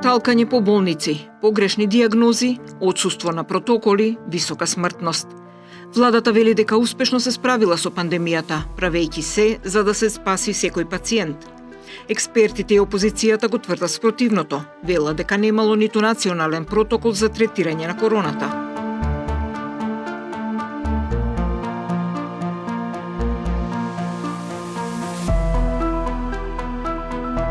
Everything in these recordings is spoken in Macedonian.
халкање по болници, погрешни дијагнози, отсуство на протоколи, висока смртност. Владата вели дека успешно се справила со пандемијата, правејќи се за да се спаси секој пациент. Експертите и опозицијата го тврдат спротивното, велат дека немало ниту национален протокол за третирање на короната.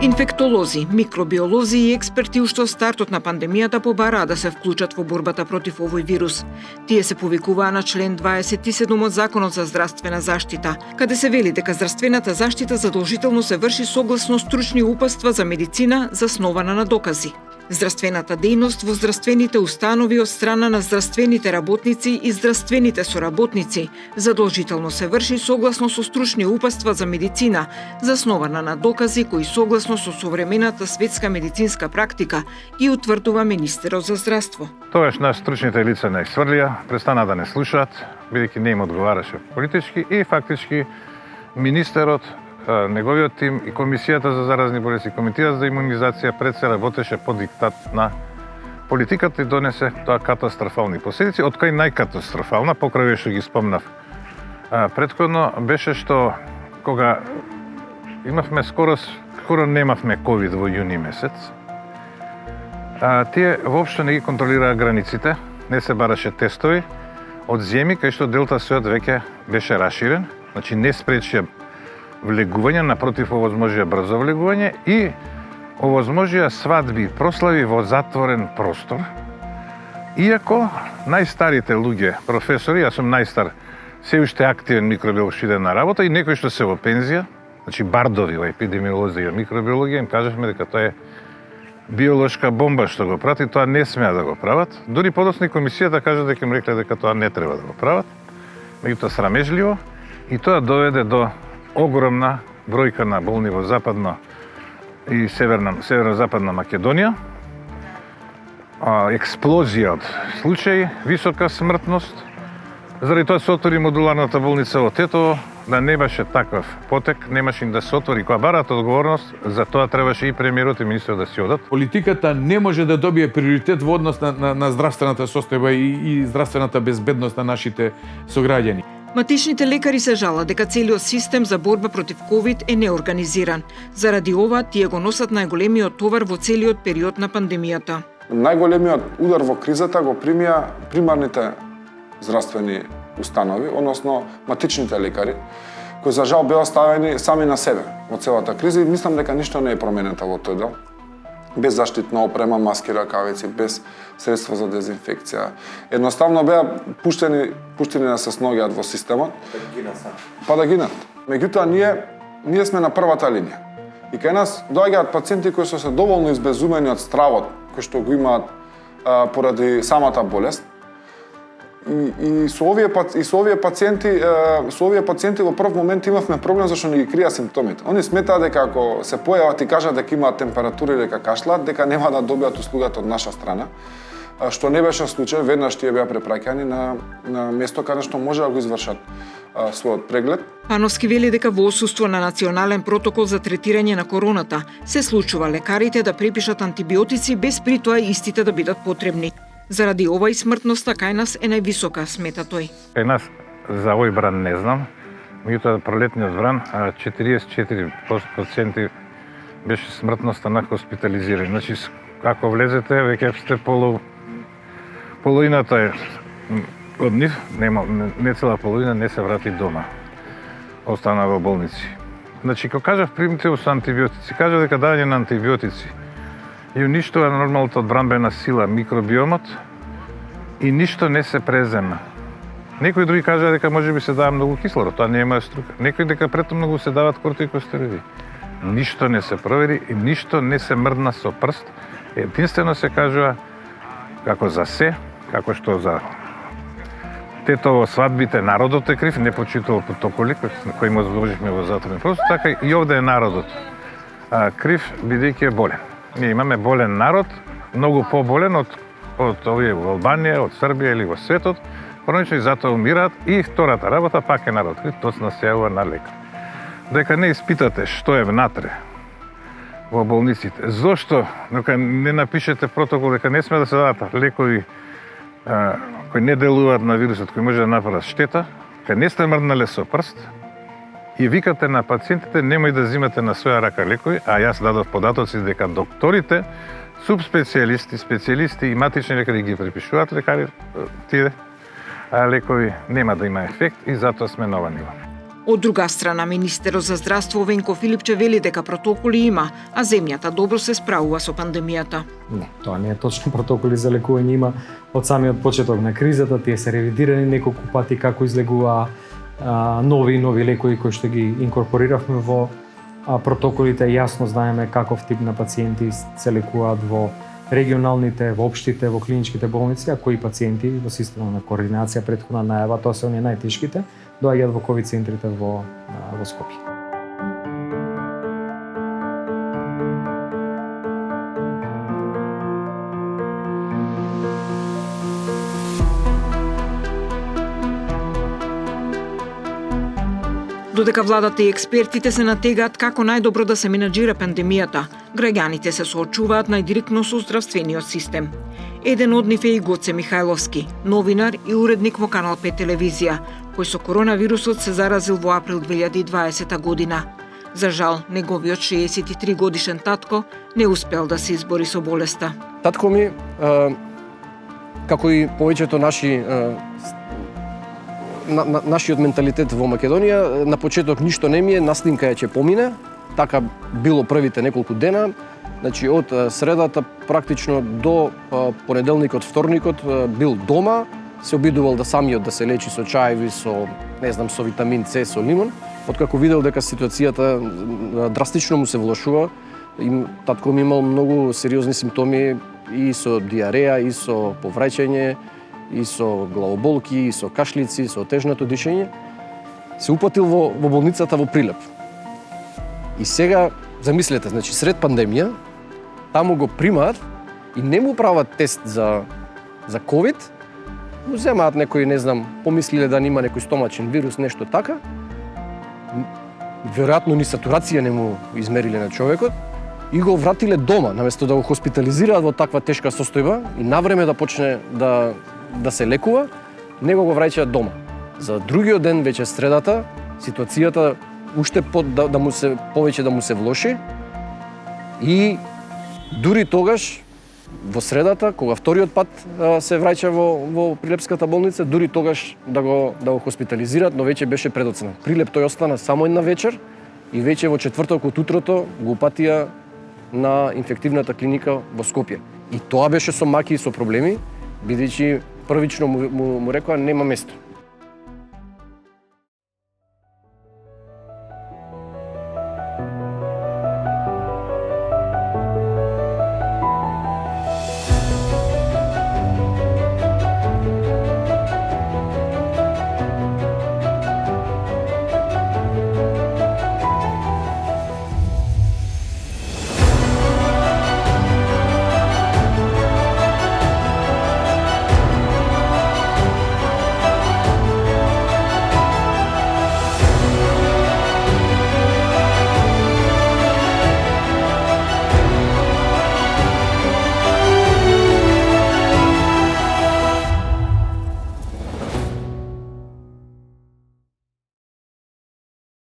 Инфектолози, микробиолози и експерти уште од стартот на пандемијата побараа да се вклучат во борбата против овој вирус. Тие се повикуваа на член 27 од Законот за здравствена заштита, каде се вели дека здравствената заштита задолжително се врши согласно стручни упатства за медицина заснована на докази. Здравствената дејност во здравствените установи од страна на здравствените работници и здравствените соработници задолжително се врши согласно со стручни упатства за медицина, заснована на докази кои согласно со современата светска медицинска практика ги утврдува министерот за здравство. Тогаш нас стручните лица не сврлија, престана да не слушаат, бидејќи не им одговараше политички и фактички министерот, неговиот тим и Комисијата за заразни болести, Комитетот за имунизација пред се работеше по диктат на политиката и донесе тоа катастрофални последици, од кои најкатастрофална, покрај што ги спомнав претходно, беше што кога имавме скоро немавме ковид во јуни месец, тие воопшто не ги контролираа границите, не се бараше тестови од земји кај што Делта сојот веќе беше раширен, значи не спречија влегување, напротив овозможија брзо влегување и овозможија свадби и прослави во затворен простор. Иако најстарите луѓе, професори, јас сум најстар, се уште активен микробиолог што иде на работа и некои што се во пензија, значи бардови во епидемиолозија и микробиологија, им кажавме дека тоа е биолошка бомба што го прати, тоа не смеа да го прават. Дури подоцна комисијата кажа дека им рекле дека тоа не треба да го прават. Меѓутоа срамежливо и тоа доведе до огромна бројка на болни во западна и северно-западна Македонија, експлозија од случаи, висока смртност. Заради тоа се отвори модуларната болница во Тетово, да не беше таков потек, немаше да се отвори. Кога бараат одговорност, за тоа требаше и премиерот и министерот да си одат. Политиката не може да добие приоритет во однос на здравствената состојба и здравствената безбедност на нашите сограѓани. Матичните лекари се жалат дека целиот систем за борба против ковид е неорганизиран. Заради ова, тие го носат најголемиот товар во целиот период на пандемијата. Најголемиот удар во кризата го примија примарните здравствени установи, односно матичните лекари, кои за жал беа оставени сами на себе во целата криза и мислам дека ништо не е променето во тој дел. Без заштитна опрема, маски, ракавици, без средства за дезинфекција. Едноставно беа пуштени да се сногиат во системот. Па да гинат. Меѓутоа ние сме на првата линија. И кај нас доаѓаат пациенти кои се доволно избезумени од стравот кој што го имаат поради самата болест. И со овие пациенти во прв момент имавме проблем зашто не ги крија симптомите. Они сметаат дека ако се појават и кажат дека имаат температура и дека кашлат, дека нема да добијат услугата од наша страна, што не беше случај, веднаш тие беа препраќани на место каде што може да го извршат својот преглед. Пановски вели дека во отсуство на национален протокол за третирање на короната се случува лекарите да препишат антибиотици без при тоа истите да бидат потребни. Заради ова и смртноста кај нас е највисока, смета тој. Кај нас за овој бран не знам, меѓутоа пролетниот бран 44% беше смртноста на хоспитализирани. Значи, ако влезете, веќе сте половината од нив, не цела половина не се врати дома. Остана во болници. Значи, кога кажав примитивно со антибиотици, кажав дека давање на антибиотици и уништува нормалната одбранбена сила, микробиомот и ништо не се презема. Некои други кажа дека може би се дава многу кислород, тоа не е моја струка. Некои дека претомногу се дават кортикостероиди. Ништо не се провери и ништо не се мрдна со прст. Единствено се кажува како за се, како што за Тетово свадбите народот е крив, не почитувал протоколи кои му изложихме во затворен простор, така и овде е народот крив бидејќи е болен. Ние имаме болен народ, многу поболен од овие во Албанија, од Србија или во светот, хронично и затоа умираат и втората работа пак е народ крив, тоа се најавува на лекар. Дека не испитате што е внатре, во болниците. Зошто дека не напишете протокол дека не сме да се дадат лекови кои не делуваат на вирусот, кои може да направат штета, кај не сте мрднале со прст и викате на пациентите немој да взимате на своја рака лекови, а јас дадов податоци дека докторите, субспецијалисти, специјалисти и матични лекари ги препишуваат лекари тие лекови, нема да има ефект и затоа сме на ова ниво. Од друга страна, министерот за здравство Венко Филипче вели дека протоколи има, а земјата добро се справува со пандемијата. Не, тоа не е точно. Протоколи за лекување има од самиот почеток на кризата, тие се ревидирани неколку пати како излегуваа нови лекови кои што ги инкорпориравме во протоколите. Јасно знаеме каков тип на пациенти се лекуваат во регионалните, во општите, во клиничките болници, а кои пациенти во системот на координација претходна најава, тоа се оние најтешките, доаѓаат во ковид центрите во Скопје. Додека владата и експертите се натегаат како најдобро да се менаџира пандемијата, граѓаните се соочуваат најдиректно со здравствениот систем. Еден од нив е и Гоце Михајловски, новинар и уредник во Канал 5 телевизија, кој со коронавирусот се заразил во април 2020 година. За жал, неговиот 63 годишен татко не успел да се избори со болеста. Татко ми, како и повеќето нашиот менталитет во Македонија, на почеток ништо не ми е, наснимка е ќе помине. Така било првите неколку дена. Значи од средата практично до понеделникот, вторникот бил дома, се обидувал да самиот да се лечи со чаеви, со со витамин С, со лимон. Откако видел дека ситуацијата драстично му се влошува, татко ми имал многу сериозни симптоми и со диареја, и со повраќање, и со главоболки, и со кашлици, со тежното дишење, се упатил во болницата во Прилеп. И сега, замислете, значи сред пандемија, таму го примаат и не му прават тест за ковид, му земаат некој, помислиле да има некој стомачен вирус, нешто така, веројатно ни сатурација не му измериле на човекот, и го вратиле дома, наместо да го хоспитализираат во таква тешка состојба и навреме да почне да се лекува, него го враќаат дома. За другиот ден, веќе средата, ситуацијата уште повеќе да му се влоши и дури тогаш, во средата, кога вториот пат се враќа во Прилепската болница, дури тогаш да го хоспитализираат, но веќе беше предоцнат. Прилеп тој остана само една вечер и веќе во четврток од утрото го упатија на инфективната клиника во Скопје. И тоа беше со маки и со проблеми, бидејќи првично му рекоа нема место.